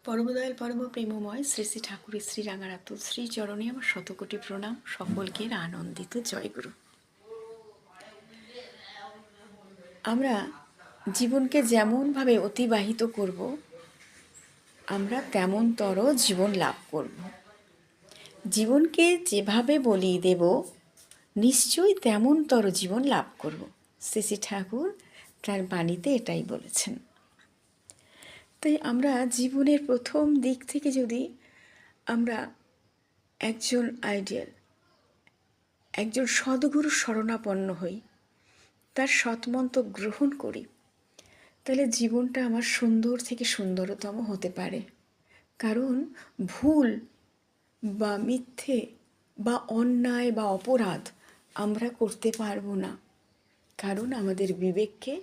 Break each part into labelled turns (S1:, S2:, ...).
S1: পরমদয়াল পরম প্রেমময় শ্রী শ্রী ঠাকুর শ্রী রাঙারাত শ্রী চরণে আমার শতকোটি প্রণাম। সকলকে আনন্দিত জয়গুরু। আমরা জীবনকে যেমনভাবে অতিবাহিত করব, আমরা তেমনতর জীবন লাভ করব। জীবনকে যেভাবে বলি দেব, নিশ্চয়ই তেমনতর জীবন লাভ করব। শ্রী শ্রী ঠাকুর তার বাণীতে এটাই বলেছেন। তাই আমরা জীবনের প্রথম দিক থেকে যদি আমরা একজন আইডিয়াল, একজন সদ্গুরুর শরণাপন্ন হই, তার সৎমন্ত্র গ্রহণ করি, তাহলে জীবনটা আমার সুন্দর থেকে সুন্দরতম হতে পারে। কারণ ভুল বা মিথ্যে বা অন্যায় বা অপরাধ আমরা করতে পারবো না। কারণ আমাদের বিবেককে,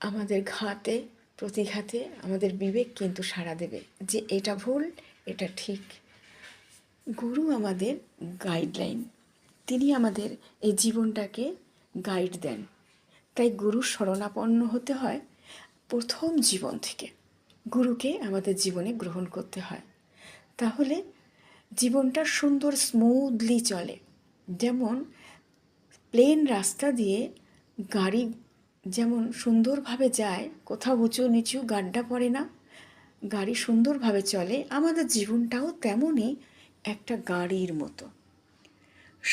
S1: আমাদের ঘাতে প্রতিঘাতে আমাদের বিবেক কিন্তু সাড়া দেবে যে এটা ভুল, এটা ঠিক। গুরু আমাদের গাইডলাইন, তিনি আমাদের এই জীবনটাকে গাইড দেন। তাই গুরুর শরণাপন্ন হতে হয় প্রথম জীবন থেকে। গুরুকে আমাদের জীবনে গ্রহণ করতে হয়, তাহলে জীবনটা সুন্দর স্মুথলি চলে। যেমন প্লেন রাস্তা দিয়ে গাড়ি যেমন সুন্দরভাবে যায়, কোথাও উঁচু নিচু গাড্ডা পড়ে না, গাড়ি সুন্দরভাবে চলে, আমাদের জীবনটাও তেমনই একটা গাড়ির মতো।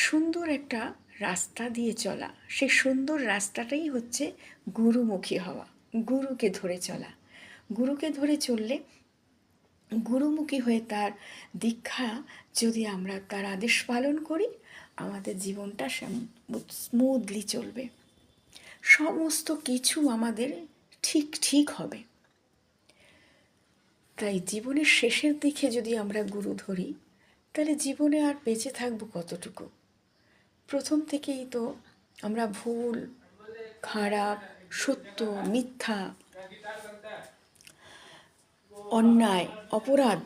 S1: সুন্দর একটা রাস্তা দিয়ে চলা, সেই সুন্দর রাস্তাটাই হচ্ছে গুরুমুখী হওয়া, গুরুকে ধরে চলা। গুরুকে ধরে চললে, গুরুমুখী হয়ে তার দীক্ষা যদি আমরা তার আদেশ পালন করি, আমাদের জীবনটা স্মুথলি চলবে, সমস্ত কিছু আমাদের ঠিক ঠিক হবে। তাই জীবনের শেষের দিকে যদি আমরা গুরু ধরি, তাহলে জীবনে আর বেঁচে থাকবো কতটুকু? প্রথম থেকেই তো আমরা ভুল, খারাপ, সত্য, মিথ্যা, অন্যায়, অপরাধ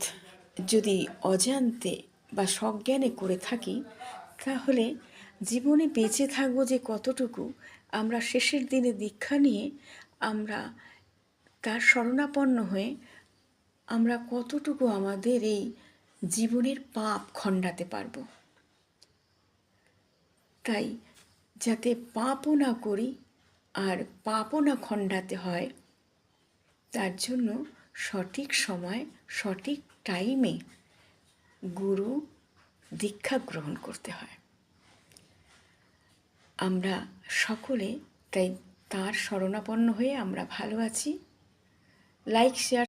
S1: যদি অজান্তে বা সজ্ঞানে করে থাকি, তাহলে জীবনে বেঁচে থাকবো যে কতটুকু, আমরা শেষের দিনে দীক্ষা নিয়ে আমরা তার শরণাপন্ন হয়ে আমরা কতটুকু আমাদের এই জীবনের পাপ খণ্ডাতে পারবো। তাই যাতে পাপও না করি আর পাপও না খণ্ডাতে হয়, তার জন্য সঠিক সময় সঠিক টাইমে গুরু দীক্ষা গ্রহণ করতে হয়। আমরা সকলে তাই তার শরণাপন্ন হয়ে আমরা ভালো আছি। Like, share